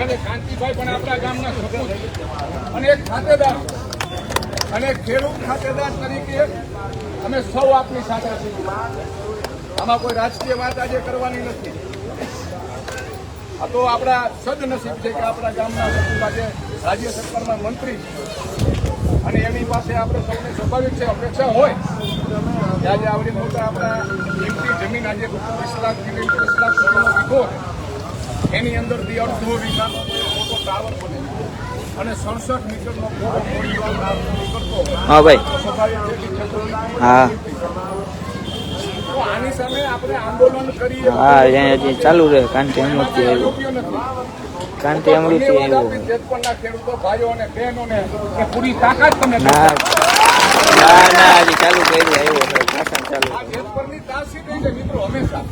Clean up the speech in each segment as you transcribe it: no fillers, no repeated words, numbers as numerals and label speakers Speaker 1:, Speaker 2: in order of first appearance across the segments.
Speaker 1: અને કાંતિભાઈ પણ આપણા ગામના સપૂત અને એક ખાતેદાર અને ખેડૂત ખાતેદાર તરીકે અમે સૌ આપની સાથે છીએ. આમાં કોઈ રાજકીય વાત આજે કરવાની નથી. આ તો આપણા સદનસીબ છે કે આપણા ગામના સપૂત આજે રાજ્ય સરકારમાં મંત્રી અને એની પાસે આપણે સૌને સ્વાભાવિક છે અપેક્ષા હોય કે આજે આવડી મોટા આપણા કિંમતી જમીન આજે 20 લાખ સુધીનો વીઘો એની અંદરથી અડધો વીઘાનો મોટો ટાવર બને અને 67 મીટરનો નીકળતો
Speaker 2: હા ભાઈ હા
Speaker 1: આની સામે આપણે આંદોલન કરીએ.
Speaker 2: હા હજી ચાલુ રહે કાંતિ અમૃતિ કાંતિ અમૃતિ
Speaker 1: જેતપણના ખેડૂતો ભાઈઓ અને બહેનોને કે પૂરી તાકાત તમે
Speaker 2: ના હજી ચાલુ કર્યું આવ્યો ભાષણ ચાલુ
Speaker 1: જેતપણની તાસીર રહી છે મિત્રો હંમેશા.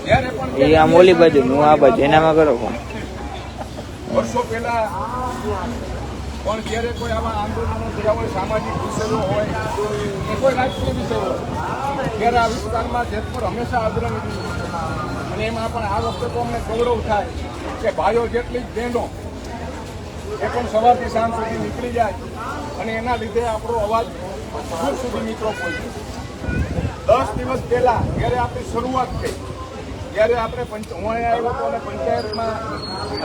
Speaker 1: જ્યારે પણ
Speaker 2: એ આમ ઓલી બાજુ હું આ બાજુ એનામાં કરો ફોન
Speaker 1: વર્ષો પહેલા પણ જ્યારે કોઈ આવા આંદોલનો થયા હોય સામાજિક વિષયો હોય કે કોઈ રાજકીય વિષય હોય ત્યારે આ વિસ્તારમાં જેતપુર હંમેશા અગ્રણી અને એમાં પણ આ વખતે તો અમને ગૌરવ થાય કે ભાઈઓ જેટલી જ બહેનો એ પણ સવારથી સાંજ સુધી નીકળી જાય અને એના લીધે આપણો અવાજ દૂર સુધી મિત્રો પહોંચે. 10 દિવસ પહેલા જ્યારે આપણી શરૂઆત થઈ ત્યારે આપણે હું અહીંયા આવ્યો હતો અને પંચાયતમાં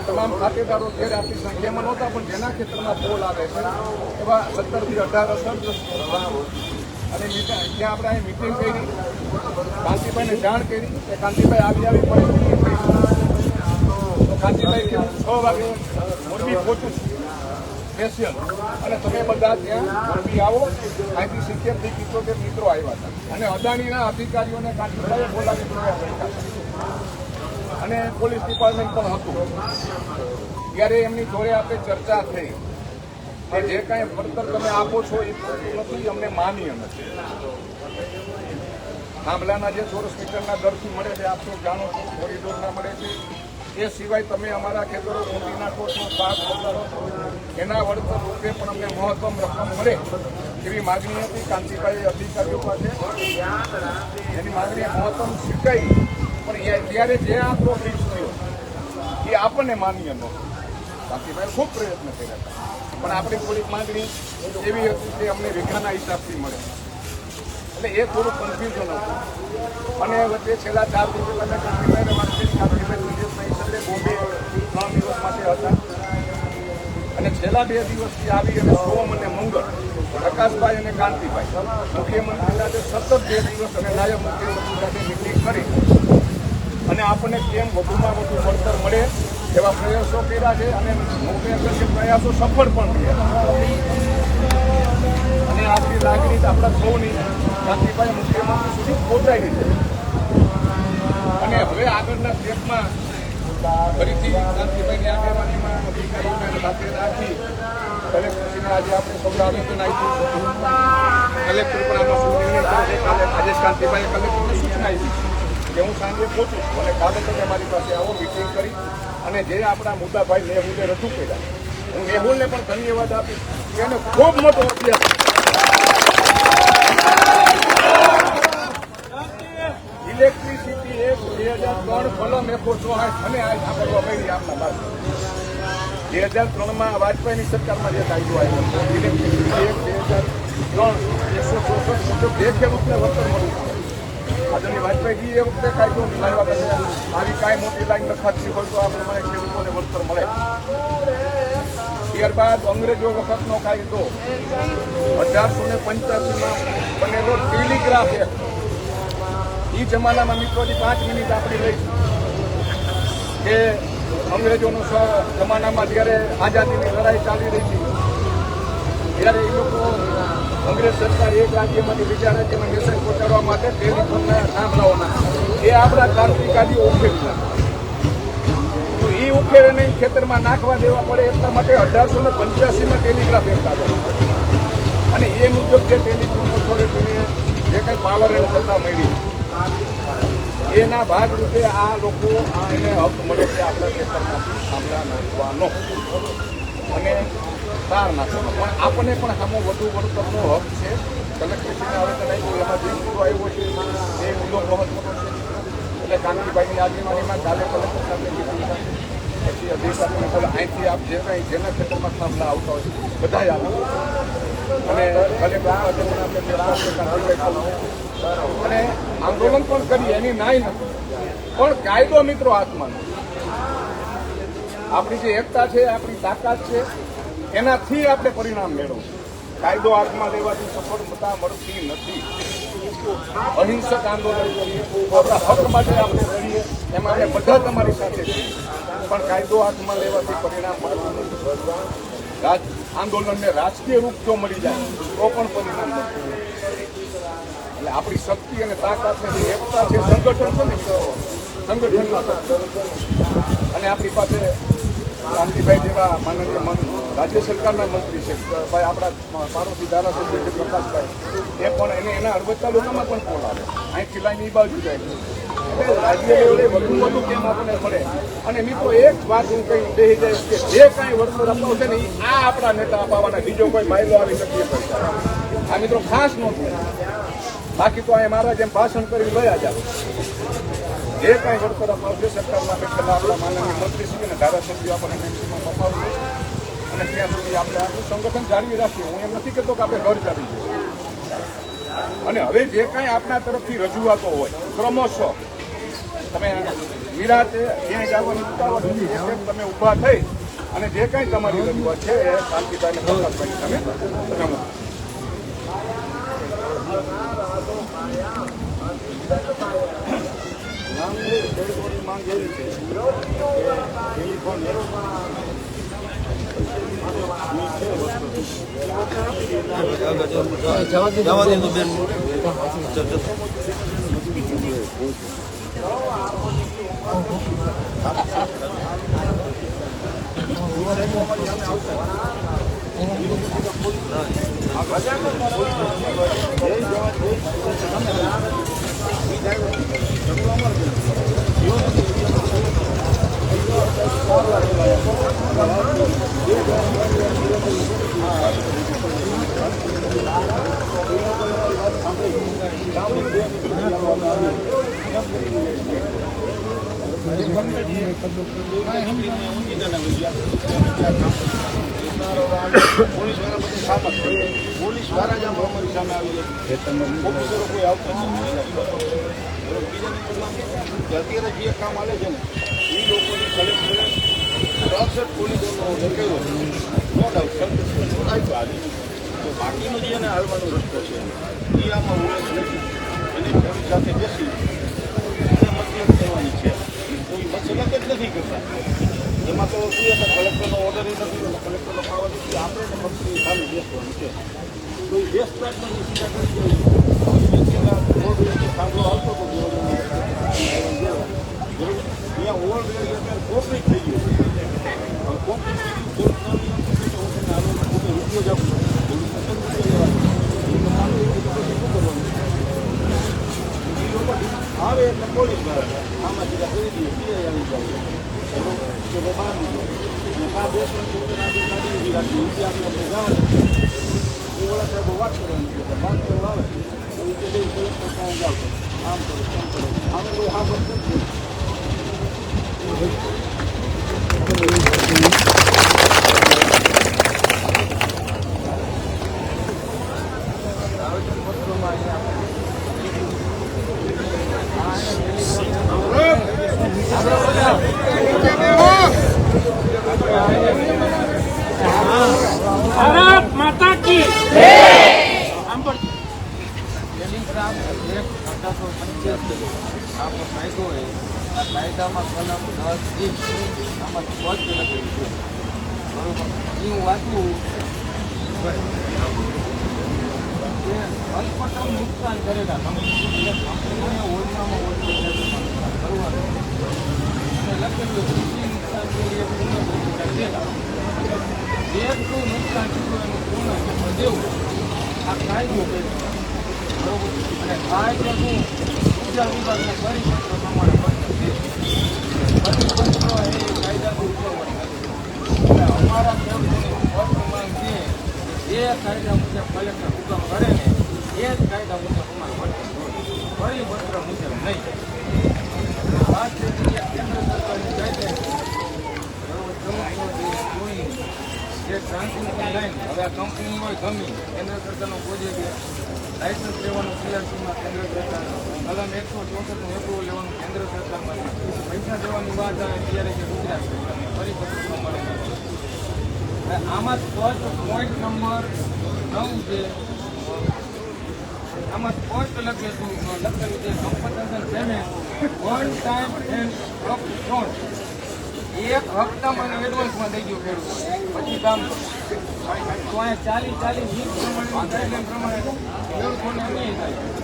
Speaker 1: તમામ ખાતેદારો ત્યારે આપણી સંખ્યામાં નહોતા પણ જેના ખેતરમાં પોલ આવે છે એવા 17 થી 18 અસરગ્રસ્ત અને ત્યાં આપણે અહીં મિટિંગ કરી કાંતિભાઈને જાણ કરી કે કાંતિભાઈ આવી પરિસ્થિતિ થઈ તો કાંતિભાઈ કે 6 વાગે મોરબી પહોંચું છું સ્પેશિયલ અને તમે બધા ત્યાં મોરબી આવો. અહીંથી 70 થી 75 મિત્રો આવ્યા હતા અને અદાણીના અધિકારીઓને કાંતિભાઈએ બોલાવી અને પોલીસ ડિપાર્ટમેન્ટ પણ હતું. ત્યારે એમની જોડે આપણે ચર્ચા થઈ કે જે કાંઈ વળતર તમે આપો છો એ નથી અમને માન્ય નથી. થાંભલાના જે ચોરસ મીટરના દરથી મળે છે આપ તો જાણો છો કોરિડોરના મળે છે એ સિવાય તમે અમારા ખેતરો ખૂંટી નાખો છો પાક બગાડો છો એના વળતર રૂપે પણ અમને મહત્તમ રકમ મળે એવી માગણી હતી. કાંતિભાઈ અધિકારીઓ પાસે એની માગણી મહત્તમ સ્વીકારી પણ ત્યારે જે આંકડો ફિક્સ થયો એ આપણને માન્ય નહોતો. કાંતિભાઈ ખૂબ પ્રયત્ન કર્યા હતા પણ આપણી થોડીક માંગણી એવી હતી કે અમને વીઘાના હિસાબથી મળે એટલે એ થોડું કન્ફ્યુઝન હતું. અને વચ્ચે છેલ્લા 4 દિવસ અમે કાંતિભાઈને વાત કરી. કાંતિભાઈ વિદેશના હિસાબે બોમ્બે 3 દિવસ માટે હતા અને છેલ્લા 2 દિવસથી આવી અને સોમ અને મંગળ પ્રકાશભાઈ અને કાંતિભાઈ મુખ્યમંત્રી સાથે સતત 2 દિવસ અને નાયબ મુખ્યમંત્રી સાથે મિટિંગ કરી અને આપણને કેમ વધુમાં વધુ વળતર મળે એવા પ્રયાસો કર્યા છે અને મુખ્ય પ્રયાસો સફળ પણ રહ્યા અને આપણી લાગણી આપણા સૌની કાંતિભાઈ મુખ્યમંત્રી સુધી પહોંચાડી છે. અને હવે આગળના સ્ટેપમાં ફરીથી કાંતિભાઈની આગેવાનીમાં અધિકારીઓને સાથે રાખી કલેક્ટરશ્રીને આજે આપણે સૌ આવેદન આપ્યું. કલેક્ટર પણ આમાં શું નિર્ણય કરે કાલે આજે કાંતિભાઈએ કલેક્ટરને સૂચના આપી કે હું સાંજે પહોંચું અને કાલે તમે મારી પાસે આવો મિટિંગ કરી અને જે આપણા મુદ્દાભાઈ મેહુલે રજૂ કર્યા હું મેહુલને પણ ધન્યવાદ આપીશ કે એને ખૂબ મોટો અભ્યાસ ઇલેક્ટ્રિસિટી એક્ટ 2003 કલમ 164 અને આ સાંભળવા મળી આપણા બાજુ 2003માં વાજપેયીની સરકારમાં જે કાયદો આવ્યો ઇલેક્ટ્રિસિટી એક્ટ 2003 164 મુજબ જે ખેડૂતને વળતર મળવું પડે. આદરણીય વાજપેયીજી એ વખતે કાયદો લાવ્યા હતા આવી કાંઈ મોટી લાઈન લખાતી હોય તો આ પ્રમાણે ખેડૂતોને વળતર મળે. ત્યારબાદ અંગ્રેજો વખતનો કાયદો 1885માં બનેલો ટેલિગ્રાફ એક્ટ એ જમાનામાં મિત્રોથી 5 મિનિટ આપણી લઈ કે અંગ્રેજોનો જમાનામાં જ્યારે આઝાદીની લડાઈ ચાલી રહી હતી ત્યારે એ લોકો અંગ્રેજ સરકાર એક રાજ્યમાંથી બીજા રાજ્યમાં મેસેજ પહોંચાડવા માટે ટેલિફોનના થાંભલાઓના એ આપણા ક્રાંતિકારીઓ ઉકેલતા તો એ ઉકેલે નહીં ખેતરમાં નાખવા દેવા પડે એટલા માટે 1885માં ટેલિગ્રાફ એક્ટ આવ્યો અને એ મુજબ જે ટેલિફોન ઓથોરિટીને જે કંઈ પાવર એને સત્તા મળી એના ભાગરૂપે આ લોકો એને હક મળે છે આપણા ખેતરમાંથી થાંભલા નાખવાનો અને તાર નાખવાનો પણ આપણને પણ સામો વધુ વળતરનો હક છે. કલેક્ટરશ્રીને આવેદન આપ્યું એમાં જે મુદ્દો આવ્યો છે એ મુદ્દો મહત્વનો છે એટલે કાંતિભાઈની આગેવાનીમાં કાલે કલેક્ટર સાથે પછી અધિકારીને બોલે અહીંથી આપ જે કાંઈ જેના ખેતરમાં મામલા આવતા હોય બધાય આવે અને અને આંદોલન પણ કરીએ એની નાય નથી પણ કાયદો મિત્રો હાથમાં આપણી જે એકતા છે આપણી તાકાત છે એનાથી આપણે પરિણામ મેળવવું કાયદો હાથમાં લેવાથી સફળતા મળતી નથી અહિંસક આંદોલન કરીએ આપણા હક માટે આપણે કરીએ એમાં આપણે બધા તમારી સાથે છીએ પણ કાયદો હાથમાં લેવાથી પરિણામ મળતું નથી આંદોલનને રાજકીય રૂપ જો મળી જાય તો પણ પરિણામ નથી એટલે આપણી શક્તિ અને તાકાત જે એકતા છે સંગઠન છે ને સંગઠનના અને આપણી પાસે શાંતિભાઈ જેવા માનનીય રાજ્ય સરકારના મંત્રી છે ભાઈ આપણા પાડોશી ધારાસભ્ય છે પ્રકાશભાઈ એ પણ એને એના હળવદ તાલુકામાં પણ કોલ આવે અહીંથી લાઈને એ બાજુ જાય એટલે રાજ્ય લેવલે વધુ કેમ આપણને મળે અને મિત્રો એક વાત હું કઈ કહી જાય કે જે કાંઈ વળતર અપાવશે ને આ આપણા નેતા અપાવવાના બીજો કોઈ માયલો આવી શકીએ આ મિત્રો ખાસ નહોતું બાકી તો અહીં મારા જેમ ભાષણ કરી ગયા જાય જે કાંઈ વળતર અપાવશે સરકારના પેલા આપણા માનનીય મંત્રીશ્રી અને ધારાસભ્યો આપણને મેક્સિમમ અપાવશે અને ત્યાં સુધી આપણે આપણું સંગઠન જાળવી રાખીએ હું એમ નથી કહેતો કે આપણે ઘર ચાલી જઈએ અને હવે જે કાંઈ આપણા તરફથી રજૂઆતો હોય ક્રમશઃ તમે નિરાતે ક્યાંય જવાની ઉતાવળ નથી તમે ઊભા થઈ અને જે કાંઈ તમારી રજૂઆત છે એ શાંતિભાઈને પ્રકાશભાઈ તમે જમો માંગ એવી છે ટેલિફોન જવા દે તો બેન પોલીસ વાળા જ અમારી સામે આવી ઓફિસરો કોઈ આવતા અત્યારે જે કામ આવે છે ને એ લોકોની કલેક્ટરે 63 પોલીસોનો ઓર્ડર કર્યો નો ડાઉટ આપ્યો તો બાકીનો જે એને હાલવાનો રસ્તો છે એ આમાં ઉલ્લેખ નથી એની પોલીસ સાથે બેસી એને મતલબ કહેવાની છે કોઈ મતલબ જ નથી કરતા એમાં તો શું છે કલેક્ટરનો ઓર્ડર એ નથી કલેક્ટરનો પાવર નથી આપણે ફક્ત સામે બેસવાનું છે તો એ બેસતા જ નથી સીધા કરી જાય સાંભળો આવતો હતો અહીંયા ઓલરેડી અત્યારે કોપરેટ થઈ ગયું કોપરેટ રૂપિયો જ આવે એટલે પોલીસ આમાં સીધા કરી દઈએ પીઆઈ આવી જાય વાત કરવાની આવે આમ કરો તેમ કરો આમે કોઈ હા બસ
Speaker 3: ભારત માતા કી આપણો કાયદો હોય આ કાયદામાં કલમ 10 આમાં સ્પષ્ટ લખેલું છે બરોબર એ હું વાંચું અલ્પતમ નુકસાન કરેલા કંપનીને ઓછામાં ઓછું કરવાનું અને લખેલું કૃષિ નુકસાન જેટલું નુકસાન થયું એનું પૂર્ણ દેવું આ કાયદો બરોબર અને કાયદો શું ઉર્જા વિભાગના પરિપત્ર પ્રમાણે પરિપત્ર એ કાયદાનું ઉલ્લંઘન એટલે અમારા ખેડૂતોની સ્પષ્ટ માંગ છે જે કાયદા મુજબ કલેક્ટર હુકમ કરે ને એ જ કાયદા મુજબ અમારે પરિપત્ર મુજબ નહીં વાત છે કે કેન્દ્ર સરકારની કાયદા ટ્રાન્સમિશન લાઈન હવે આ કંપની હોય ગમે કેન્દ્ર સરકારનો પ્રોજેક્ટ લાયસન્સ લેવાનું સીઆરસીમાં કેન્દ્ર સરકાર કલમ 164નું એપ્રુવલ લેવાનું કેન્દ્ર સરકારમાં પૈસા દેવાની વાત આવે ત્યારે કે ગુજરાત સરકારની પરિપત્ર મળે આમાં સ્પષ્ટ પોઈન્ટ નંબર 9 છે આમાં સ્પષ્ટ લખેલું છે compensation payment one time end up front એક હપ્તામાં એડવાન્સમાં થઈ ગયું ખેડૂત પછી કામ તો અહીંયા 40 20 પ્રમાણે ગાઈડલાઈન પ્રમાણે ખેડૂતોને નહીં થાય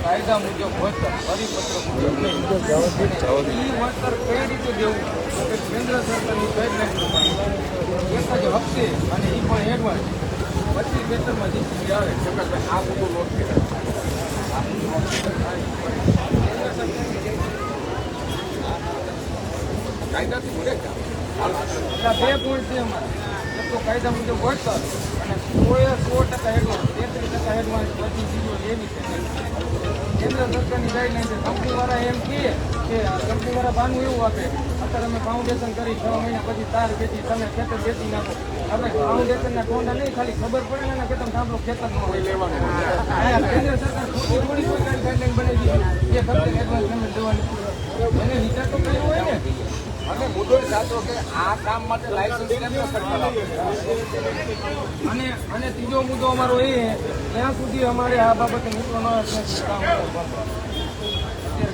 Speaker 3: કાયદા મુજબ વળતર પરિપત્ર મુજબ નહીં વળતર કઈ રીતે દેવું કે કેન્દ્ર સરકારની ગાઈડલાઈન પ્રમાણે એક જ હપ્તે અને એ પણ એડવાન્સ પછી વેતનમાં જીતી આવે આ બધું લોટ કાયદાથી મળે બે પોઈન્ટ છે અમારે એક તો કાયદા મુજબ વળતર અને 100% એડવાન્સ 33% એડવાન્સ પછી બીજો લેવી છે કેન્દ્ર સરકારની ગાઈડલાઈન છે કંપનીવાળા એમ કહે કે કંપનીવાળા બાનું એવું આપે અત્યારે અમે ફાઉન્ડેશન કરી 6 મહિના પછી તાર વેચી તમે ખેતર વેચી નાખો આપણે ફાઉન્ડેશનના ટોંડા નહીં ખાલી ખબર પડે ને કે તમે સાંભળો ખેતર ન હોય લેવાનું કેન્દ્ર સરકાર થોડી થોડી ગાઈડલાઈન બનાવી દીધી એ ફક્ત એડવાન્સ પેમેન્ટ દેવાની એને વિચાર તો કર્યો હોય ને અને મુદ્દો સાચો કે આ કામ માટે લાયસન્સ કેન્દ્ર સરકાર આપે અને ત્રીજો મુદ્દો અમારો એ ત્યાં સુધી અમારે આ બાબતે મિત્રો ન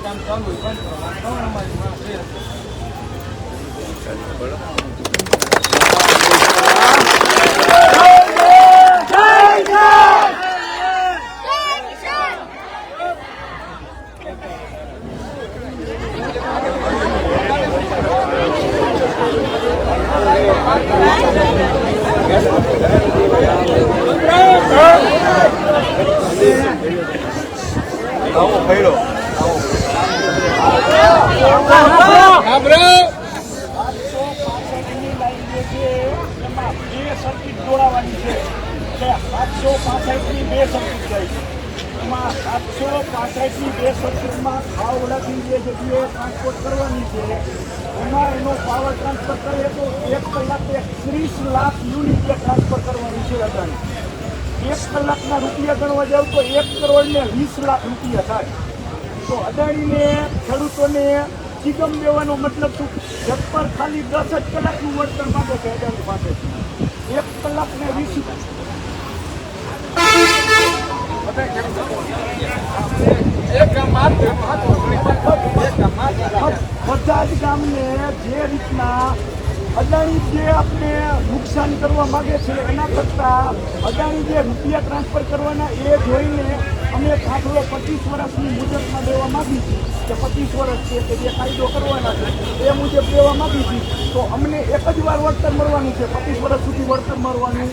Speaker 3: કામ ચાલુ હોય બંધ કરવાનું અમારી માંગ છે
Speaker 4: ટ્રાન્સપોર્ટ કરવાની છે એમાં એનો પાવર ટ્રાન્સફર કરીએ તો 1 કલાકે 30 લાખ યુનિટ ટ્રાન્સફર કરવાની છે અદાણી 1 કલાકના રૂપિયા ગણવા જાવ તો 1 કરોડ ને 20 લાખ રૂપિયા થાય તો અદાણીને ખેડૂતોને ચીગમ દેવાનો મતલબ શું જપ્પર ખાલી 10 જ કલાકનું વળતર માંગે છે અદાણી પાસે 1 કલાકને 20 બધા જ ગામને જે રીતના અદાણી જે આપણે નુકસાન કરવા માગે છે એના કરતાં અદાણી જે રૂપિયા ટ્રાન્સફર કરવાના એ જોઈને અમે દાખલો 25 વર્ષની મુદતમાં દેવા માગી છીએ કે 25 વર્ષ છે કે જે કાયદો કરવાના છે એ મુજબ દેવા માગી છીએ તો અમને એક જ વાર વળતર મળવાનું છે 25 વર્ષ સુધી વળતર મળવાનું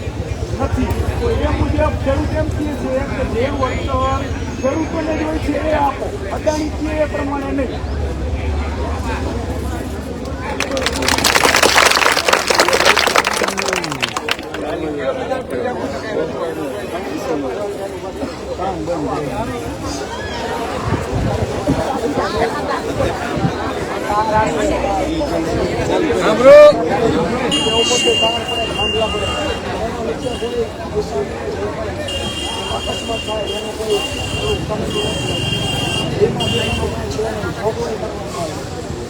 Speaker 4: નથી તો એ મુજબ ખેડૂત એમ કહે છે કે જે વળતર ખેડૂતોને જ હોય છે એ આપો અદાણી કહે એ પ્રમાણે નહીં પોતે કારણ પડે બાંધવા પડે એનો નીચે કોઈ અકસ્માત થાય એનો કોઈ સમજવું નથી એમાં જોગવાઈ કરવામાં આવે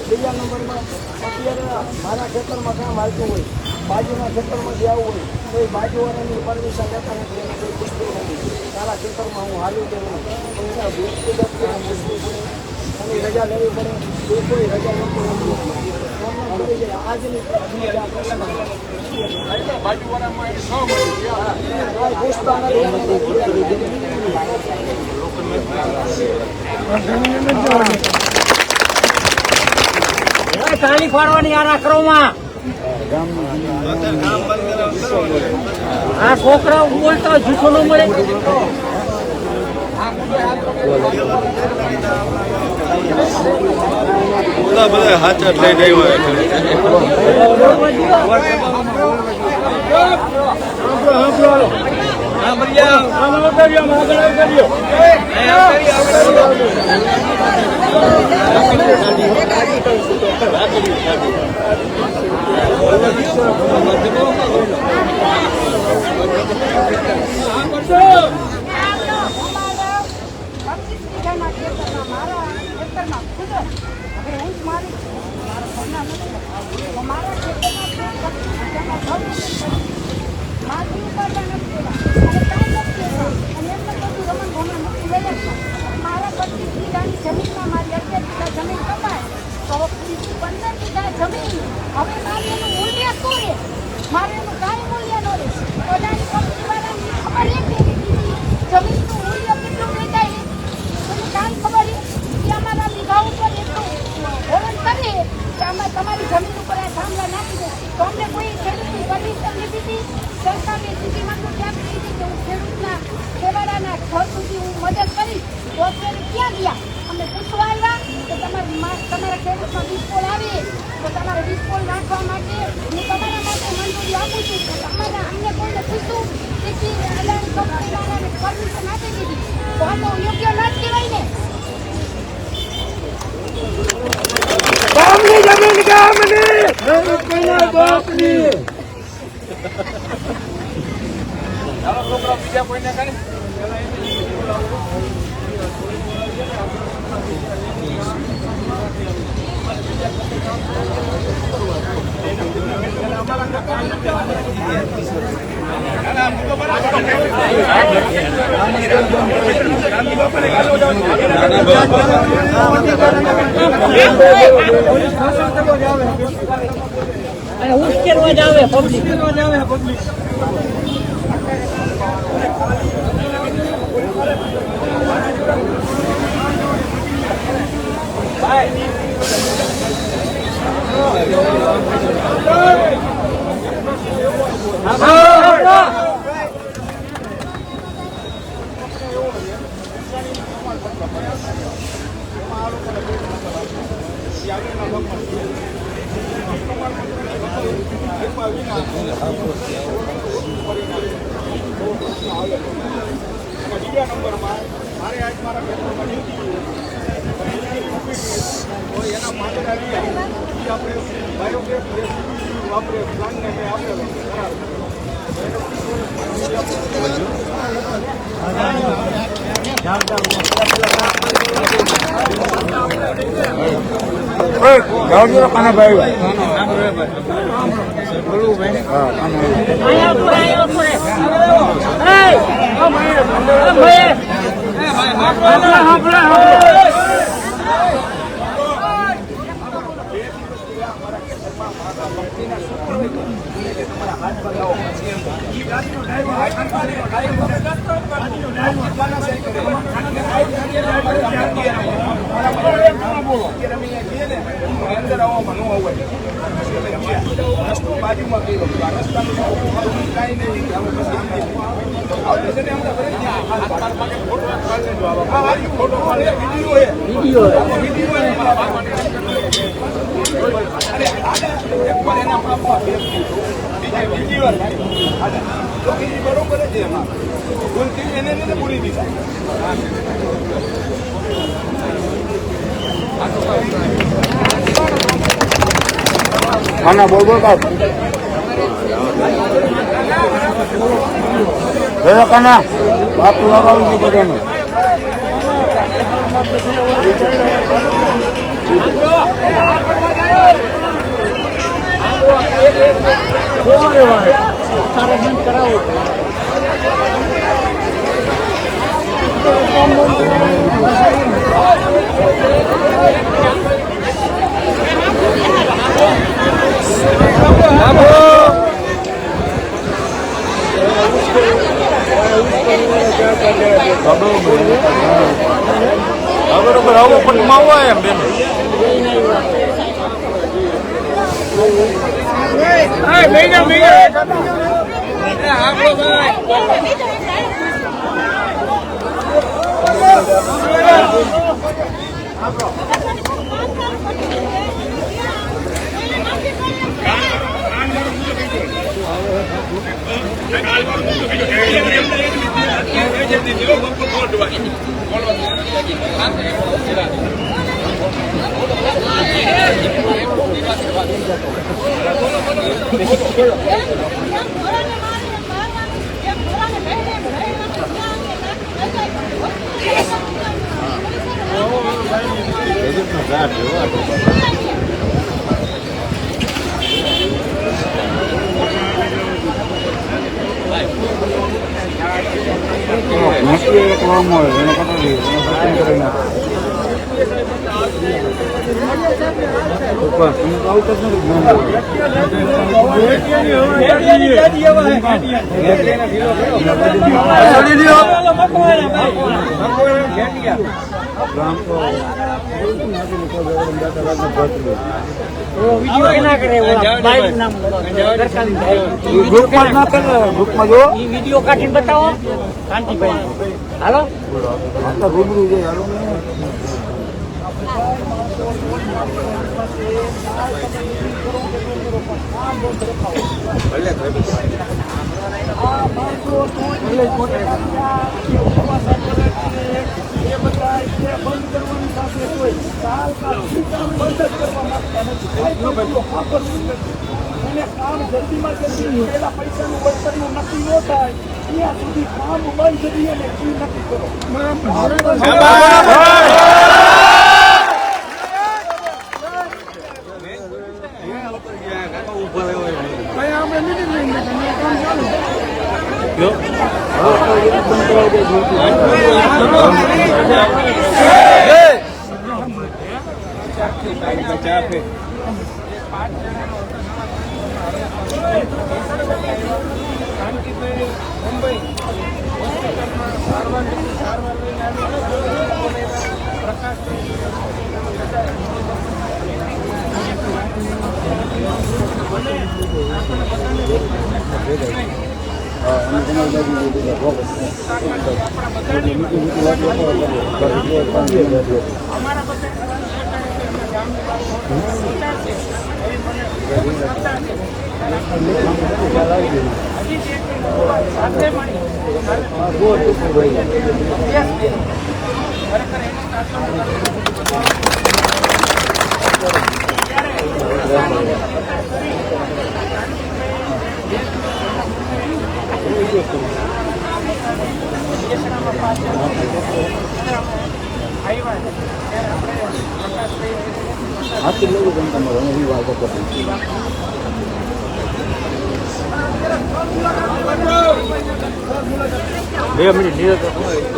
Speaker 4: બીજા નંબરમાં અત્યારે મારા ખેતરમાં કામ આવતું હોય બાજુના ખેતરમાંથી આવવું હોય તો એ બાજુવાળાની પરમિશન લેતા નથી એને કોઈ પૂછતું નથી તારા ખેતરમાં હું હાલું દેવું તો એના વ્યક્તિગત પૂછવું પડે એની રજા લેવી પડે એ કોઈ રજા લેતું નથી આજની
Speaker 1: બાજુવાળામાં એની સહમતી
Speaker 4: પૂછતા નથી
Speaker 5: ચાલી ફાડવાની આ રાખરોમાં આ છોકરા બોલતા જૂઠો ન મળે
Speaker 6: બધા હાથ લઈ ગઈ હોય
Speaker 7: જમીનમાં મારી 11 જમીન કપાય તો 15 વીઘા જમીન હવે મારે એનું મૂલ્ય શું રહે મારે એનું કાંઈ મૂલ્ય ન રહે અદાણી કંપનીવાળાની ખબર જમીનનું મૂલ્ય કેટલું વેચાય એને કાંઈ ખબર કે અમારા વીઘા ઉપર એટલું હોલન કરીએ કે અમે તમારી જમીન ઉપર આ થાંભલા નાખી દે તો અમને કોઈ ખેડૂતની પરમિશન લીધી હતી સરકારની સ્થિતિમાં તો ક્યાંક લીધી કે હું ખેડૂતના છેવાડાના ઘર સુધી હું મદદ કરીશ તો અત્યારે ક્યાં ગયા અમને પૂછવા આવ્યા કે તમારા ખેડૂતમાં વીજપોલ આવે તો તમારે વીજપોલ નાખવા માટે હું તમારા માટે મંજૂરી આપું છું તો તમારા અમને કોઈને પૂછ્યું કે અદાણી કંપનીવાળાને પરમિશન આપી દીધી તો આ તો યોગ્ય ન જ કહેવાય ને
Speaker 4: ગામની જમીન ગામની કોઈના બાપની
Speaker 1: ચાલો છોકરા બીજા કોઈને કરી
Speaker 5: ઉશ્કેરવા જ આવે પબ્લિક
Speaker 1: બીજા નંબરમાં મારે આજ મારા ખેતરમાં એના માટે આપણે બાયોગેસ વાપરે પ્લાનને મેં આપેલો અંદર આવવામાં ન હોય રસ્તો બાજુમાં ગયો રસ્તાનું કાંઈ નહીં બરોબર છે એમાં ભૂલથી એને પૂરી દીધા
Speaker 6: ખાના બોલ બોલ બાપ
Speaker 4: બાપુ લગાવું છું બધાને
Speaker 6: બરોબર આવો પણ માવો એમ બેન
Speaker 5: વિડીયો કાઢીને બતાવો કાંતિભાઈ હાલો
Speaker 4: રૂબરૂ જઈ હાલો અને કામ જલ્દીમાં જલ્દી પહેલા પૈસાનું વળતરનું નક્કી ન થાય ત્યાં સુધી કામ બંધ કરી અને એ નક્કી કરો.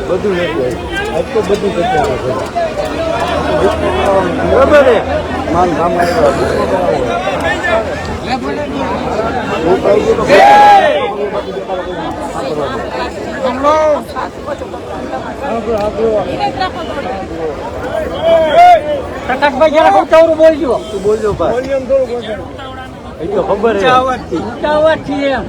Speaker 4: બધું આજ તો બધું બરાબર માન કામ
Speaker 5: પ્રકાશભાઈ જરા ઉતાવળું બોલજો
Speaker 6: તું બોલજો ભાઈ એ તો ખબર છે
Speaker 5: ઉતાવળથી એમ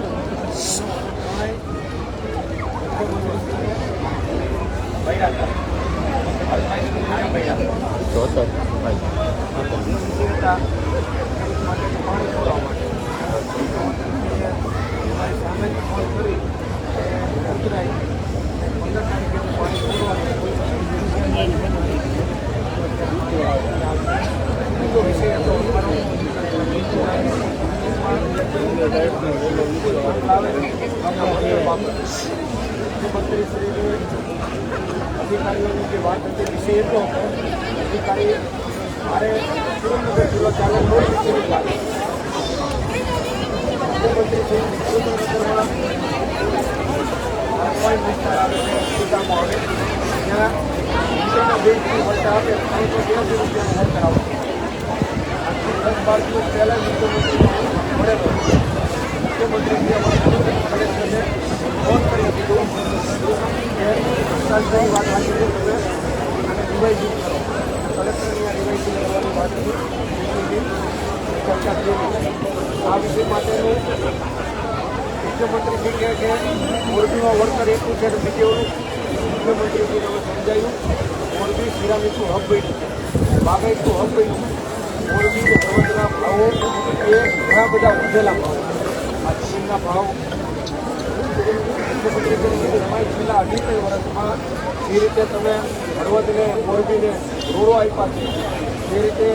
Speaker 3: ફંડ લાવે આપણા વળતર વાપરે. મુખ્યમંત્રીશ્રીની અધિકારીઓની જે વાત હતી વિષય એટલો હતો, અધિકારી મારે સુરેન્દ્રનગર જિલ્લો ચાલે રોડ વિષયની વાત. મુખ્યમંત્રીશ્રી સુરેન્દ્રનગરમાં કોઈ વિસ્તાર આવે છે સુધામાં આવે ત્યાં નીચેના બેંકની વળતર આપે 382 રૂપિયાનું વળતર આવે. આજથી 10-12 દિવસ પહેલાં મુખ્યમંત્રી મળેલો. મુખ્યમંત્રીશ્રીએ કલેક્ટરને ફોન કરી દીધું કે સંસ્થાની વાત વાંચી છે તમે અને રિવાઇઝિંગ કરો. કલેક્ટરની આ રિવાઇઝિંગ કરવાની વાત હતી ચર્ચા થઈ. આ વિષય માટેનું મુખ્યમંત્રી કહે કે મોરબીમાં વળતર એટલું છે કે બીજેઓનું મુખ્યમંત્રીશ્રીને હવે સમજાયું. મોરબી સિરામિકનું હબ બન્યું, બાગાયતનું હબ બન્યું. મોરબી હળવદના ભાવો એ ઘણા બધા વધેલા ભાવ. આ જમીનના ભાવ મુખ્યમંત્રીશ્રીને કીધું એમાં છેલ્લા 2.5 વર્ષમાં જે રીતે તમે હળવદને મોરબીને રોડો આપ્યા છે, જે રીતે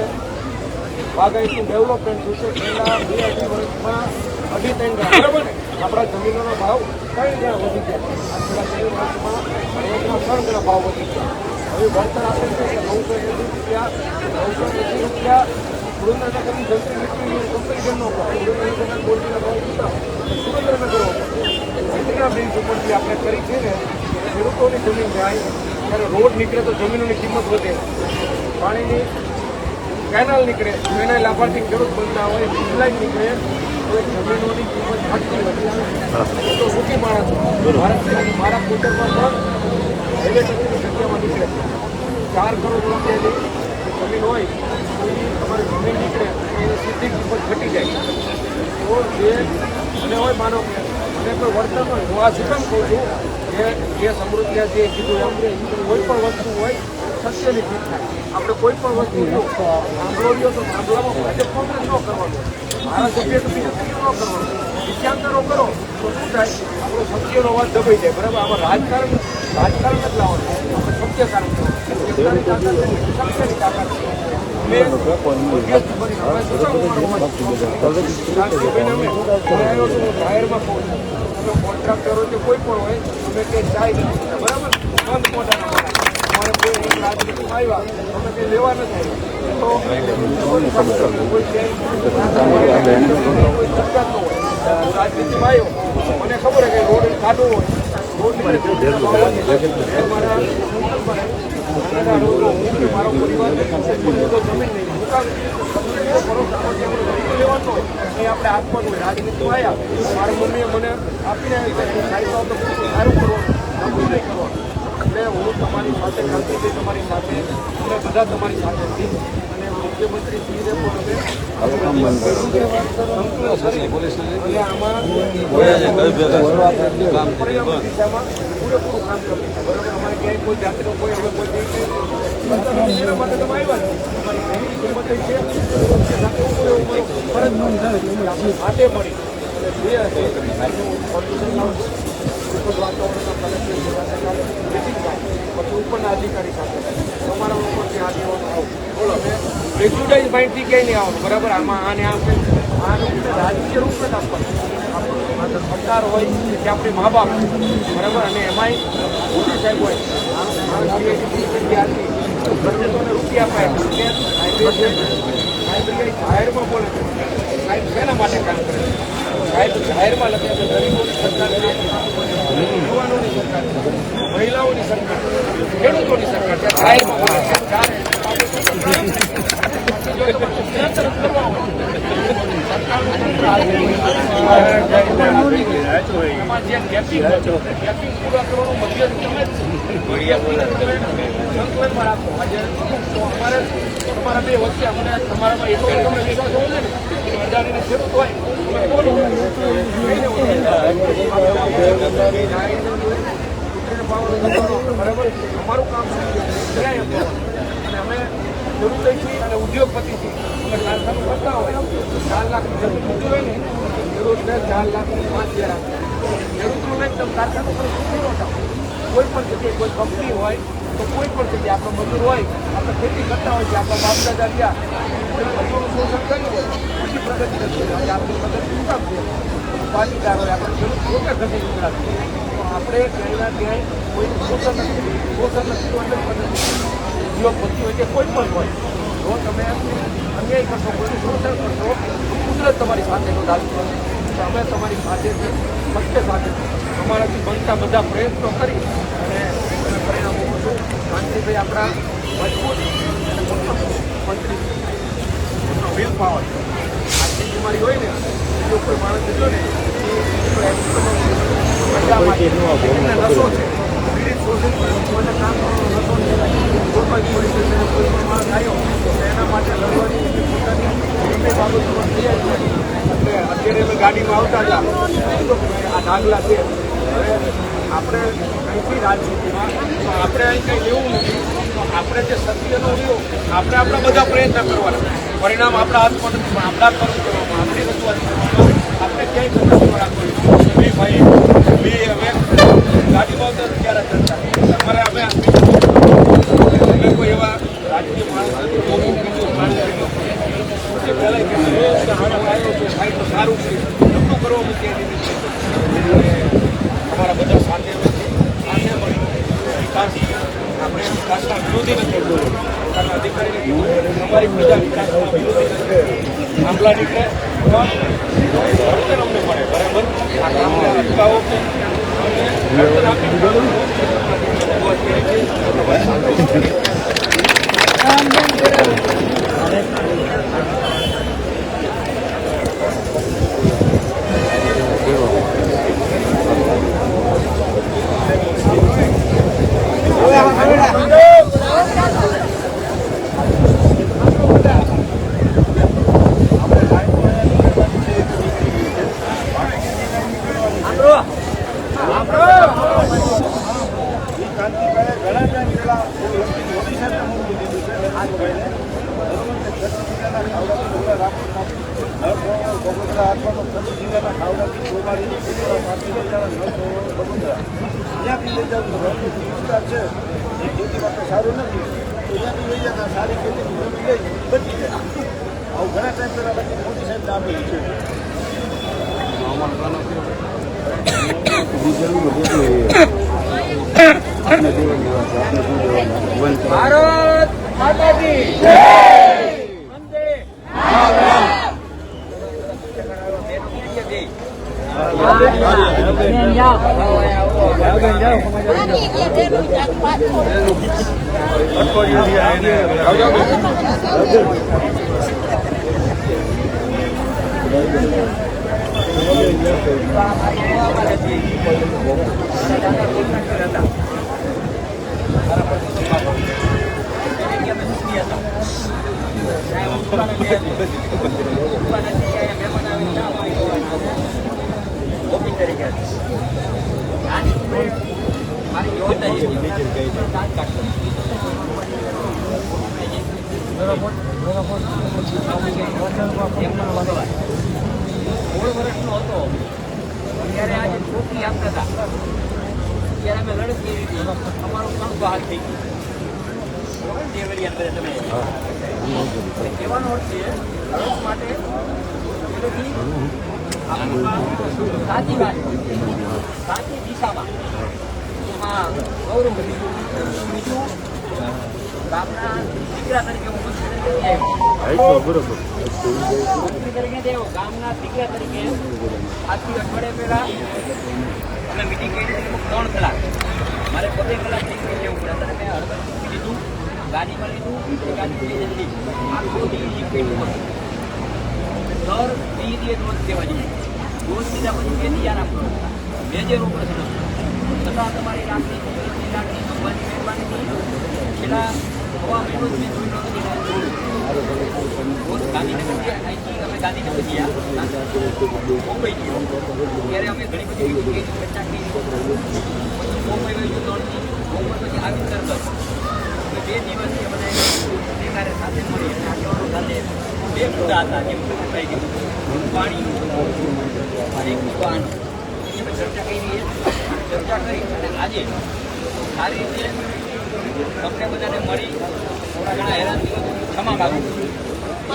Speaker 3: બાગાયતનું ડેવલપમેન્ટ થયું છે, છેલ્લા 2-2.5 વર્ષમાં 2.5 ગણા બરાબર ને આપણા જમીનોનો ભાવ 3 ગણા વધી ગયા. આ છેલ્લા 3 વર્ષમાં હળવદના 3 ગણા ભાવ વધી ગયા. હવે વળતર આપે છે કે 980 રૂપિયા સુરેન્દ્રનગરની જંત્રી મીટરની કમ્પેરિઝનનો ભાવ સુરેન્દ્રનગરના મોરબીના ભાવ જુદા સુરેન્દ્રનગર જંત્રીના બેંક ઉપરથી આપણે કરી છે ને ખેડૂતોની જમીન જાય ત્યારે રોડ નીકળે તો જમીનોની કિંમત વધે, પાણીની કેનાલ નીકળે તો એના લાભાર્થી ખેડૂત બનતા હોય, વીજલાઇન નીકળે તો જમીનોની કિંમત ઘટતી વધે. તો સૂકી માણસ મારા ખેતરમાં પણ રેલવે ટકીની જગ્યામાં નીકળે 4 કરોડ રૂપિયાની જમીન હોય તો એ તમારી જમીન નીકળે એની સીધી કિંમત ઘટી જાય. તો જે અને હોય માનો કે અને કોઈ વળતર હોય હું આ શું કામ કહું છું કે જે સમૃદ્ધિયા જે કીધું એમ કોઈ પણ વસ્તુ હોય સત્યની જીત થાય. આપણે કોઈ પણ વસ્તુ જો સાંભળો તો સાંભળવામાં ભાજપ કોંગ્રેસ ન કરવાનું, મારા સભ્ય તો બીજું ન કરવાનું, વિચારો કરો તો શું થાય આપણો સત્યનો અવાજ દબાઈ જાય. બરાબર, આમાં રાજકારણ જ લાવવાનું, આપણે સત્ય કારણ સત્યની તાકાત છે. જાહેરમાં કહું છું તમે કોન્ટ્રાક્ટર હોય કે કોઈ પણ હોય તમે કે જાય નથી બરાબર બંધ મોઢાના અમારે કોઈ એક રાજનીતિમાં આવ્યા તમે કંઈ લેવા નથી તો કોઈ ચર્ચા ન હોય. રાજનીતિમાં આવ્યો મને ખબર છે કે રોડ કાઢવો હોય મારો પરિવાર જમીન નહીં લેવાનું હોય એ આપણે આપવાનું હોય. રાજનીતિમાં આવ્યા મારી મમ્મીએ મને આપીને સારું કરવાનું નબળું નહીં કરવાનું. એટલે હું તમારી સાથે શાંતિથી તમારી સાથે અમે બધા તમારી સાથે છીએ અને મુખ્યમંત્રી શ્રીને પણ અને આમાં પર્યાવરણ દિશામાં પૂરેપૂરું કામ કરવું છે. બરાબર, અમારે ક્યાંય કોઈ જાતિનો કોઈ હવે કોઈ એના માટે તમે આવ્યા છો તમારી કિંમત છે ફરજ માટે પડી અને પછી ઉપરના અધિકારી સાથે તમારા ઉપરથી આગેવાનો આવો બોલો રેગ્યુલાઇઝ માઇન્ડથી ક્યાંય નહીં આવવાનું. બરાબર, આમાં આને આપણે રાજકીય રૂપ જ આપવાનું. સરકાર હોય કે આપણી મા બાપ બરાબર અને એમાંય મોદી સાહેબ હોય ખેડૂતોને રૂપિયા પાય જાહેરમાં બોલે છે સાહેબ શેના માટે કામ કરે છે? સાહેબ જાહેરમાં લખે છે ગરીબોની સરકાર છે, યુવાનોની સરકાર છે, મહિલાઓની સરકાર છે, ખેડૂતોની સરકાર છે. જાહેરમાં બોલે છે પૂરા કરવાનું મધ્ય તમે સંકલનમાં રાખો. આજે અમારે તમારા બે વચ્ચે અમને તમારામાં એટલો તમને વિશ્વાસ હોવો છે ને અદાણીની ખેડૂત હોય બરાબર અમારું કામ જણાય અને અમે ખેડૂતો છીએ અને ઉદ્યોગપતિ છીએ. અમે કારખાનું કરતા હોય 4 લાખની જમીન મૂકી હોય ને ખેડૂતને 4 લાખની 5,000 આપે. ખેડૂતોને એકદમ કારખાનું પર સુખી ન થાવ. કોઈ પણ જગ્યાએ કોઈ કંપની હોય તો કોઈ પણ જગ્યાએ આપણો મજૂર હોય આપણે ખેતી કરતા હોય છે આપણા બાપ દાદા ત્યાં મજૂરનું શોષણ કર્યું હોય પછી પ્રગતિ નથી. આજે આપણી પ્રગતિ શું કામ છે?
Speaker 1: ભાગીદાર હોય, આપણે ખેડૂત પોતે ઘટી ગુજરાતી તો આપણે ક્યાંયના ક્યાંય કોઈ શોષણ નથી ઉદ્યોગપતિ હોય કે કોઈ પણ હોય, જો તમે અન્યાય કરશો, કોઈનું શોષણ કરશો, કુદરત તમારી સાથેનો દાખલો છે. તો અમે તમારી સાથે છે, સત્ય સાથે અમારાથી બનતા બધા પ્રયત્નો કરી અને પરિણામ આપું છું. કાંતિભાઈ આપણા મજબૂત મંત્રી વિલ પાવર આર્થિક બીમારી હોય ને જો કોઈ માણસ જો ને નશો છે, પીડિત શોષિત કોઈને કામ કરવાનો નશો છે, કોઈ પોલીસ સ્ટેશને કોઈ પણ માણસ આવ્યો તો એના માટે લડવાની પોતાની બંને બાબતો તૈયાર છે. એટલે અત્યારે અમે ગાડીમાં આવતા હતા આ ડાગલા છે. હવે આપણે અહીંથી રાજનીતિમાં તો આપણે અહીં કંઈ લેવું નથી, તો આપણે જે સત્યનો રહ્યો આપણે આપણા બધા પ્રયત્ન કરવાના, પરિણામ આપણા હાથમાં નથી પણ આપણા કર્મ કરવામાં, આપણી રજૂઆત કરવામાં, આપણે ક્યાંય કચરો રાખવો ભાઈ અમે ગાડીમાં આવતા ત્યારે ચર્ચા તમારે અમે કોઈ એવા રાજકીય માણસ પહેલાં આવ્યો છે સાહેબ તો સારું છે નબળું કરવા મૂકી અમારા બધા સાથે મળી વિકાસ આપણે વિકાસના વિરોધી નથી, પોતાના અધિકારી અમારી બીજા વિકાસના વિરોધી નથી. આંબલા નીકળે વળતર અમને મળે બરાબર, આ કામને અટકાવો અને વળતર આપી સારું નથી તો ત્યાંથી લઈ જતા સારી ખેતી લઈ બચી જાય. આવું ઘણા ટાઈમ પહેલાં બધી મોટી સાહેબ આપેલી છે.
Speaker 3: ભારત માતા કી જય. વંદે ત્યારે આજે છોકરી આપતા હતા ત્યારે અમે લડત કરી હતી, અમારું કામ તો હાથ થઈ ગયું. તમે કહેવાનો અર્થ છે રસ માટે સાચી વાત, સાચી દિશામાં એમાં ગૌરવ બીજું ગામના દીકરા તરીકે હું ગામના દીકરા તરીકે આજથી અઠવાડિયા પહેલા અમે મિટિંગ કરી 3 કલાક, મારે 2 કલાક નીકળી જવું પડે. ત્યારે મેં હળદર લીધું, ગાડીમાં લીધું, ગાડી લીધી, આખો દિવસ પેટમાં દર 2 દિવસ રોજ દેવા જોઈએ. રોજ દીધા પછી 2 દી આરામ કરો, મેજર ઓપરેશન છતાં તમારી લાગણી ભગવાનની મહેરબાની છેલ્લા હવા મહિનો જ મેં જોઈ નથી રોજ ગાંધીનગર અહીંથી અમે ગાંધીનગર ગયા, મુંબઈ ગયો ત્યારે અમે ઘણી બધી ચર્ચા કરી. મુંબઈ ગયું 3 દી, મુંબઈ પછી આવી તરત 2 દિવસથી મને સરકારે સાથે મળી અને આગેવાનો સાથે 2 મુદ્દા હતા જેમ થઈ ગયું પાણીનું અને એક મુદ્દો આનો અમે ચર્ચા કરી અને આજે સારી રીતે તમને બધાને મળી થોડા ઘણા હેરાન થયો ક્ષમા માગું,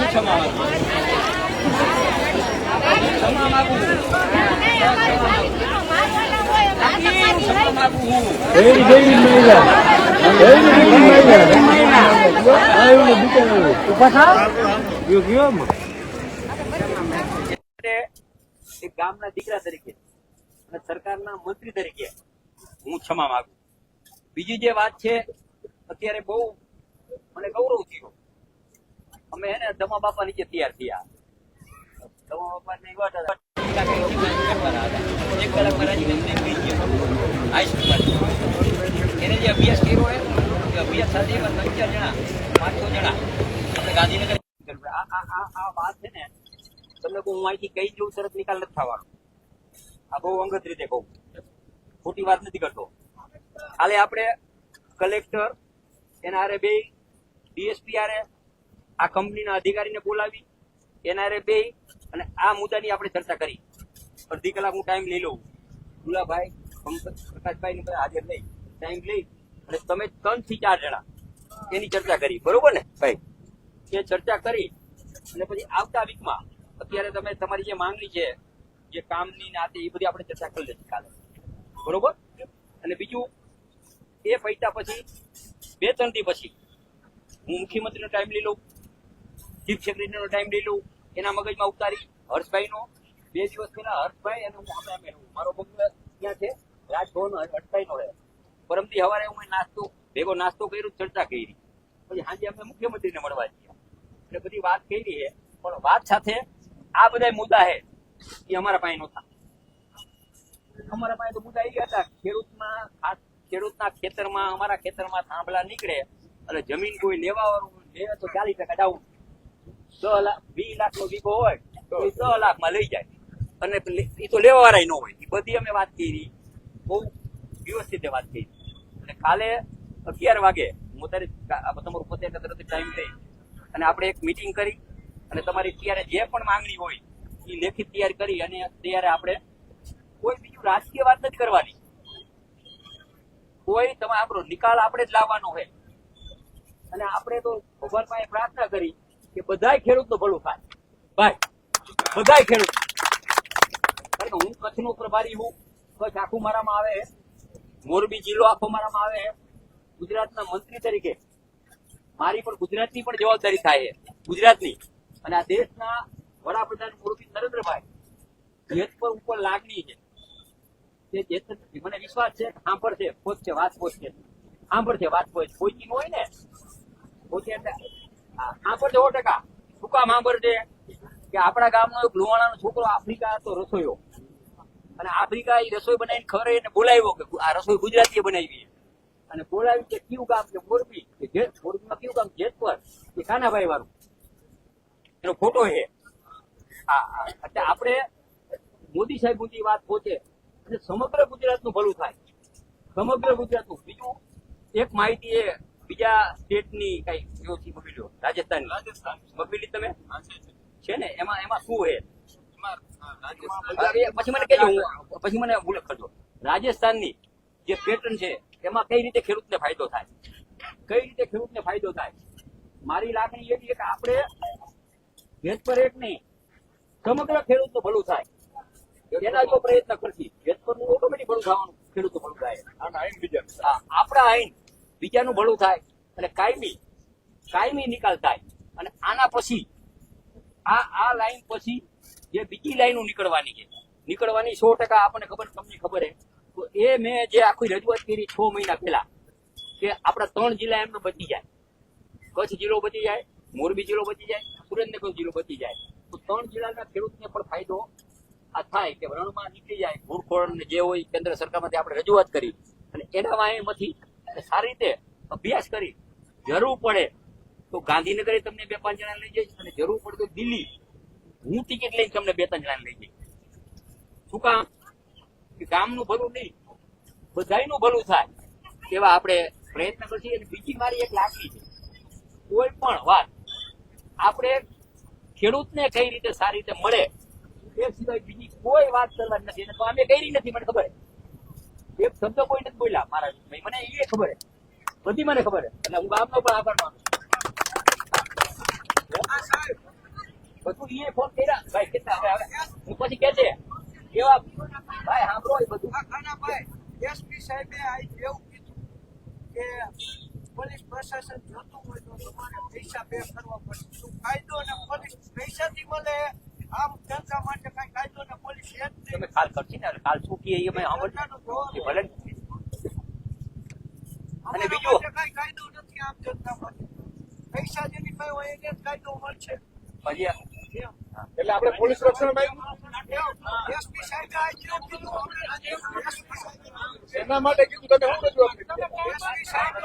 Speaker 3: ક્ષમા માગું.
Speaker 7: અમારી ગાડીમાં મારવાના હોય, અમે આતંકવાદી
Speaker 3: ક્ષમા
Speaker 7: નહીં.
Speaker 3: માંગુ છું.
Speaker 6: એવી જેવી મહિલા
Speaker 8: એક ગામના દીકરા તરીકે અને સરકારના મંત્રી તરીકે હું ક્ષમા માંગુ. બીજી જે વાત છે, અત્યારે બહુ મને ગૌરવ થયો. અમે હે ને દમા બાપા નીચે તૈયાર થયા. દમા બાપા ને એક કલાકમાં રાજીનામું થઈ ગયો. હાઈસ્કૂલમાં એને જે અભ્યાસ કર્યો હોય એ અભ્યાસ સાથે એવા 3-4 જણા 5-6 જણા આપણે ગાંધીનગર આ વાત છે ને, તમને કહું હું અહીંથી કઈ જેવું તરત નિકાલ નથી થવાનો. આ બહુ અંગત રીતે કહું, ખોટી વાત નથી કરતો. કાલે આપણે કલેક્ટર એના હારે બે ડીએસપી હારે આ કંપનીના અધિકારીને બોલાવી એના હારે બે અને આ મુદ્દાની આપણે ચર્ચા કરી. અડધી કલાક હું ટાઈમ લઈ લઉં. દુલાભાઈ પ્રકાશભાઈ ને હાજર નહીં, ટાઈમ લઈ અને તમે 3 થી 4 જણા એની ચર્ચા કરી. બરોબર ને ભાઈ? એ ચર્ચા કરી અને પછી આવતા વીકમાં અત્યારે તમે તમારી જે માંગણી છે, જે કામની નાતે એ બધી આપણે ચર્ચા કરી લઈશું કાલે. બરોબર? અને બીજું એ પૈસા પછી 2-3 દી પછી હું મુખ્યમંત્રીનો ટાઈમ લઈ લઉં, ચીફ સેક્રેટરીનો ટાઈમ લઈ લઉં, એના મગજમાં ઉતારી હર્ષભાઈનો 2 દિવસ પહેલા હર્ષભાઈ અને મારો પગ ત્યાં છે રાજભવન હર્ષભાઈનો રહે. પરમથી સવારે હું ભેગો નાસ્તો કર્યો, ચર્ચા કરી. પછી સાંજે અમે મુખ્યમંત્રીને મળવા ગયા એટલે બધી વાત કરી છે. પણ વાત સાથે આ બધા મુદ્દા છે એ અમારા પાસે નહોતા. અમારા પાસે તો મુદ્દા એ હતા, ખેડૂતના ખેતરમાં, અમારા ખેતરમાં થાંભલા નીકળે એટલે જમીન કોઈ લેવા વાળું લે તો 40% ડાઉન. 10 લાખ 20 લાખનો વીઘો હોય તો 10 લાખમાં લઈ જાય અને એ તો લેવા વાળા ન હોય. એ બધી અમે વાત કરી, બહુ વ્યવસ્થિત વાત કરી. અને કાલે 11 વાગે હું તમારું પોતે તરત ટાઈમ લઈ અને આપણે એક મીટિંગ કરી અને તમારી ત્યારે જે પણ માંગણી હોય એ લેખિત તૈયાર કરી અને ત્યારે આપણે કોઈ બીજું રાજકીય વાત નથી કરવાની. કોઈ તમે આપણો નિકાલ આપણે જ લાવવાનો હોય. અને આપણે તો ભગવાન પાસે પ્રાર્થના કરી કે બધાય ખેડૂતનું ભલું થાય. ભાઈ બધાય ખેડૂત, કારણ કે હું કચ્છનો પ્રભારી હું, કચ્છ આખું મારામાં આવે, મોરબી જિલ્લો આખો મારામાં આવે. ગુજરાતના મંત્રી તરીકે મારી પણ ગુજરાતની પણ જવાબદારી થાય છે, ગુજરાતની. અને આ દેશના વડાપ્રધાન મોરબી નરેન્દ્રભાઈ જેત પર ઉપર લાગણી છે. મને વિશ્વાસ છે, સાંભળશે, પહોંચશે, વાત પહોંચશે, સાંભળશે, વાત પહોંચશે. કોઈ હોય ને પહોંચે એટલે સાંભળશે 100%. શું કામ સાંભળશે કે આપણા ગામનો એક લુવાણાનો છોકરો આફ્રિકા હતો રસોઈયો, અને આફ્રિકા એ રસોઈ બનાવીને ખરે એને બોલાવ્યો કે આ રસોઈ ગુજરાતીએ બનાવી. અને બોલાવી કે કયું ગામ કે મોરબી, કે મોરબીમાં કયું ગામ? જેતપર, કે કાનાભાઈ વાળું એનો ફોટો છે. એટલે આપણે મોદી સાહેબ સુધી વાત પહોંચે અને સમગ્ર ગુજરાતનું ભલું થાય, સમગ્ર ગુજરાતનું. બીજું એક માહિતી એ બીજા સ્ટેટની કઈ યોથી મગી રાજસ્થાનની મગી તમે છે ને, એમાં શું છે પછી મને કહેજો, પછી મને ઉલ્લેખ કરજો. રાજસ્થાનની જે પેટર્ન છે એમાં કઈ રીતે ખેડૂતને ફાયદો થાય, કઈ રીતે ખેડૂતને ફાયદો થાય. મારી લાગણી એવી છે કે આપણે જેતપર એક નહીં, સમગ્ર ખેડૂતનું ભલું થાય એના જો પ્રયત્ન કરશી, જેતપરનું ઓટોમેટિક ભલું થવાનું, ખેડૂતનું ભલું થાય. આપણા આઈન બીજાનું ભલું થાય અને કાયમી નિકાલ થાય. અને આના પછી આ લાઈન પછી જે બીજી લાઈનો નીકળવાની 100% આપણને ખબર, તમને ખબર છે. તો એ મેં જે આખી રજૂઆત કરી 6 મહિના પહેલા કે આપણા 3 જિલ્લા એમને બચી જાય, કચ્છ જિલ્લો બચી જાય, મોરબી જિલ્લો બચી જાય, સુરેન્દ્રનગર જિલ્લો બચી જાય, તો 3 જિલ્લાના ખેડૂતને પણ ફાયદો આ થાય કે રણમાં નીકળી જાય. ઘૂરખોળ જે હોય કેન્દ્ર સરકારમાંથી આપણે રજૂઆત કરી અને એના વાયમાંથી સારી રીતે અભ્યાસ કરી, જરૂર પડે તો ગાંધીનગરે તમને 2-5 જણા લઈ જઈશ અને જરૂર પડે તો દિલ્હી હું ટિકિટ લઈને તમને 2-3 જણા લઈ જઈશ. શું કામ? કે ગામનું ભલું નહીં, બધાયનું ભલું થાય એવા આપણે પ્રયત્ન કરીએ. અને બીજી મારી એક લાગણી છે, કોઈ પણ વાત આપણે ખેડૂતને કઈ રીતે સારી રીતે મળે એ સિવાય બીજી કોઈ વાત કરવાની નથી. તો અમે કરી નથી, મને ખબર. એક શબ્દ કોઈ નથી બોલ્યા મારા, મને એ ખબર છે, બધી મને ખબર છે. એટલે હું ગામનો પણ આભાર માનું બધું. એ ફોન કર્યા ભાઈ કેટલા હવે હું પછી કે છે એવા ભાઈ સાંભળો એ બધું.
Speaker 4: ખાનાભાઈ એસપી સાહેબે આજ એવું કીધું કે પોલીસ પ્રશાસન જોતું હોય તો તમારે પૈસા પે કરવા પડશે. શું કાયદો અને પોલીસ પૈસાથી મળે? આમ ધંધા માટે કઈ કાયદો અને પોલીસ છે જ નહીં.
Speaker 8: તમે કાલ કરશી ને કાલ શું કહે એ મેં સાંભળ્યું એ ભલે ને. અને બીજું
Speaker 4: કઈ કાયદો નથી આમ ધંધા માટે. પૈસા જેની પાસે હોય એને જ કાયદો મળશે.
Speaker 8: પછી
Speaker 1: એટલે આપણે પોલીસ રક્ષણ
Speaker 4: એસપી સાહેબે આજ એવું કીધું.
Speaker 1: એના માટે કીધું તમે શું રજૂઆત કરી?
Speaker 4: એસપી સાહેબે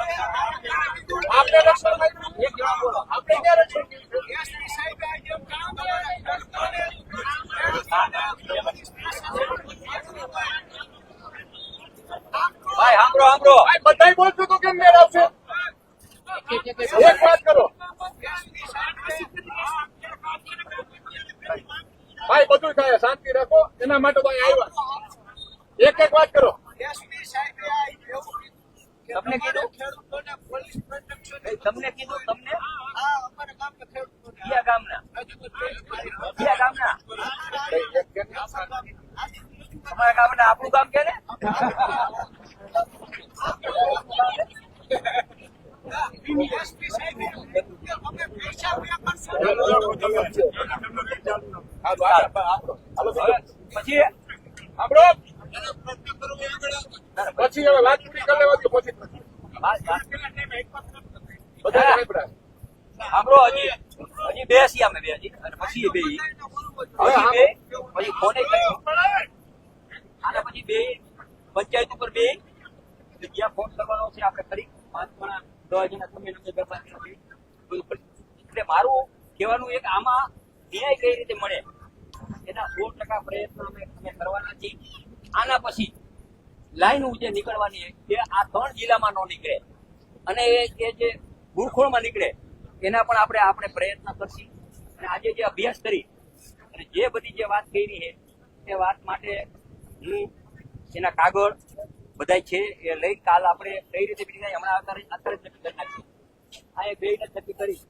Speaker 1: આપણે રક્ષણ માંગ્યું. આપણે ક્યાં રક્ષણ કર્યું?
Speaker 4: એસપી સાહેબે આજ એવું કીધું.
Speaker 8: ભાઈ સાંભળો
Speaker 1: ભાઈ બધાય બોલતું તો કેમ મેળ આવશે? એક વાત કરો ભાઈ, બધું થાય, શાંતિ રાખો. એના માટે તો અહીંયા આવ્યા. એક વાત કરો.
Speaker 4: એસપી સાહેબે આજ એવું કીધું.
Speaker 8: તમને કીધું?
Speaker 4: ખેડૂતોને પોલીસ પ્રોટેક્શન
Speaker 8: તમને કીધું તમને
Speaker 4: આ અમારા ગામના ખેડૂતોને
Speaker 8: કયા ગામના તમારા ગામના આપણું ગામ કે ને
Speaker 4: એસપી સાહેબે અમે પૈસા વ્યાપાર
Speaker 8: પછી
Speaker 1: સાંભળો. પછી હવે વાત પૂરી કરી લેવાથી પછી બધા સાંભળ્યા.
Speaker 8: સાંભળો હજી બે છીએ અમે બે હજી અને પછી એ બે પછી ફોને અને પછી બે પંચાયત ઉપર બે જ્યાં ફોન કરવાનો છે આપણે કરી 5 જણા 10 જણા તમે એટલે મારું કહેવાનું એક આમાં ન્યાય કઈ રીતે મળે એના 100% પ્રયત્ન અમે કરવાના છીએ. આના પછી લાઈન જે નીકળવાની એ આ 3 જિલ્લામાં ન નીકળે અને એ જે ગુરખોળમાં નીકળે એના પણ આપણે પ્રયત્ન કરશી. અને આજે જે અભ્યાસ કરી અને જે બધી જે વાત કરી છે એ વાત માટે હું એના કાગળ બધા છે એ લઈ કાલ આપણે કઈ રીતે બીજી હમણાં અત્યારે નક્કી કરી નાખીએ. આ એક બે નક્કી કરી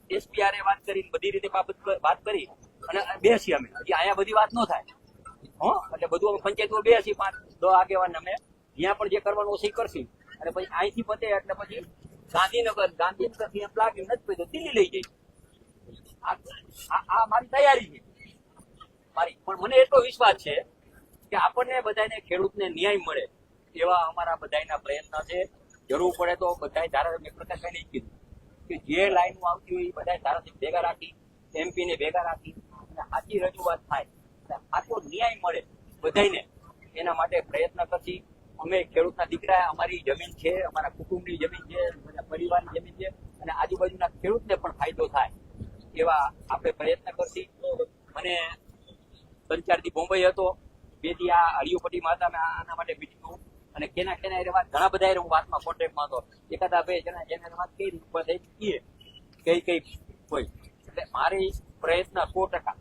Speaker 8: એસપીઆર વાત કરી બધી રીતે વાત કરી અને બેસી અમે હજી અહીંયા બધી વાત ન થાય એટલે બધું અમે પંચાયત બેસી 5-10 આગેવાન અમે જ્યાં પણ જે કરવાનું છે એ કરશી. અને પછી અહીંથી પતે એટલે પછી ગાંધીનગરથી એમ લાગે નથી પછી દિલ્હી લઈ જઈ. આ મારી તૈયારી છે મારી. પણ મને એટલો વિશ્વાસ છે કે આપણને બધાને ખેડૂતને ન્યાય મળે એવા અમારા બધાના પ્રયત્ન છે. જરૂર પડે તો બધા ધારાસભ્ય પ્રકાશભાઈને જ કીધું કે જે લાઈનો આવતી હોય એ બધા ધારાસભ્ય ભેગા રાખી MP ને ભેગા રાખી અને સાચી રજૂઆત થાય સાચો ન્યાય મળે બધાને એના માટે પ્રયત્ન કરશી. અમે ખેડૂતના દીકરા અમારી જમીન છે અમારા કુટુંબની જમીન છે બધા પરિવારની જમીન છે અને આજુબાજુના ખેડૂતને પણ ફાયદો થાય એવા આપણે પ્રયત્ન કરશી. મને 3-4 દી બોમ્બઈ હતો 2 દી આ હળિયોપટ્ટીમાં હતા. મેં આના માટે મીટિંગ અને કેના વાત ઘણા બધા હું વાતમાં કોન્ટેક્ટમાં હતો. એકાદા 2 જણા જેને વાત કરી બધા કઈ કોઈ એટલે મારી પ્રયત્ન 100%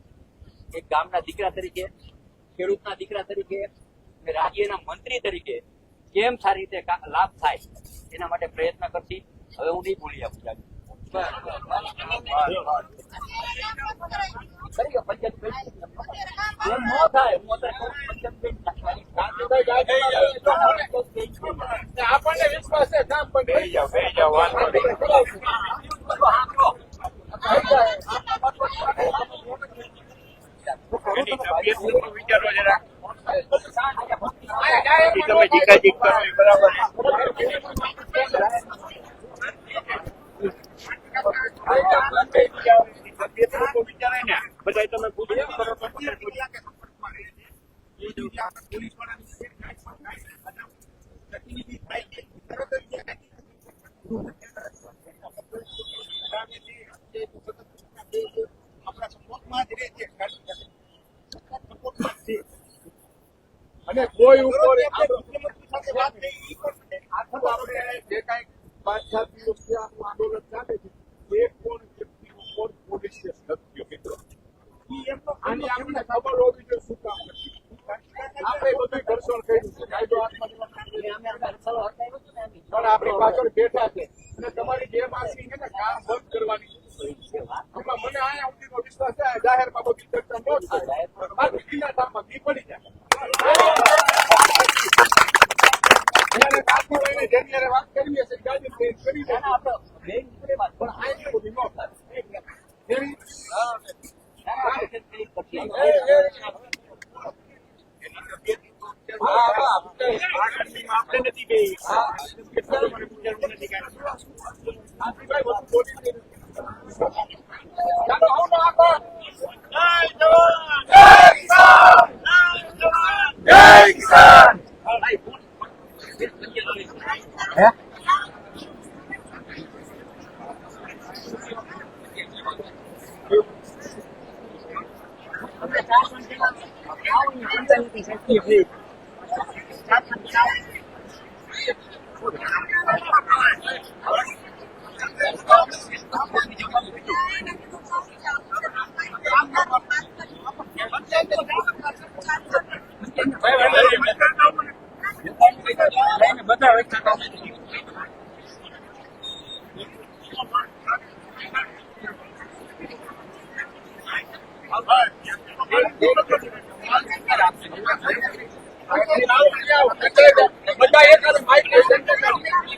Speaker 8: એક ગામના દીકરા તરીકે ખેડૂતના દીકરા તરીકે રાજ્યના મંત્રી તરીકે કેમ સારી રીતે લાભ થાય એના માટે પ્રયત્ન કરશી. હવે હું નહીં ભૂલી આપું કરી પંચાયત એમ ન થાય હું
Speaker 1: આપણને વિશ્વાસ છે કામ પણ થઈ જાવ. બધા તમે પૂછ્યું અને કોઈ ઉપર આપણે જે કઈ 5-7 દિવસથી આપણું આંદોલન ચાલે છે એક પણ વ્યક્તિ ઉપર પોલીસ કેસ નથી મિત્રો. આની આપણે ખબર હોવી જોઈએ શું કામ નથી. આપણે બધું ઘર્ષણ કર્યું છે કાયદો હાથમાં પણ આપણી પાછળ બેઠા છે અને તમારી જે માસી છે ને કામ બંધ કરવાની મને અહીંયા સુધીનો વિશ્વાસ છે જાહેરમાં બધી ચર્ચા ન થાય બાકી બીજા કામમાં પડી જાય.
Speaker 8: પણ આ એટલું બધું ન થાય.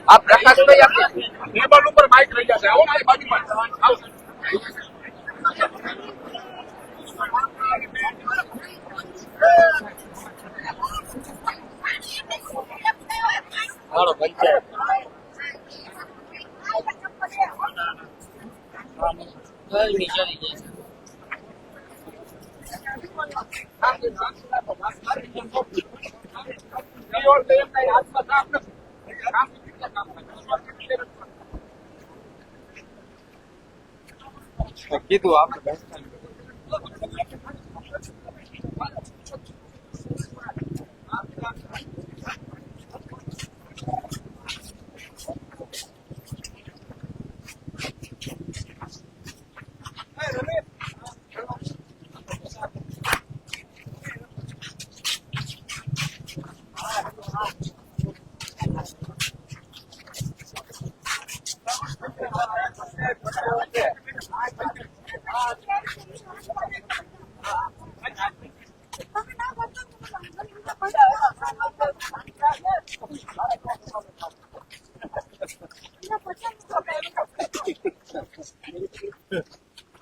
Speaker 1: આ પ્રકાશભાઈ આપણે ટેબલ ઉપર માઇક રહી જશે. આવો મારી બાજુમાં આવો.
Speaker 3: કીધું આપણે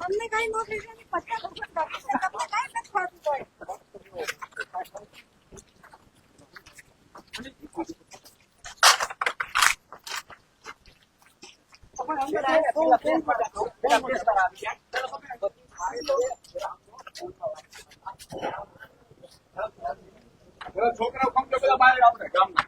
Speaker 7: અમને કઈ નોકરી નથી 50 તમને કઈ નથી ખાતું હોય
Speaker 1: છોકરાઓ ફક્ત બધા બહાર આપણે ગામના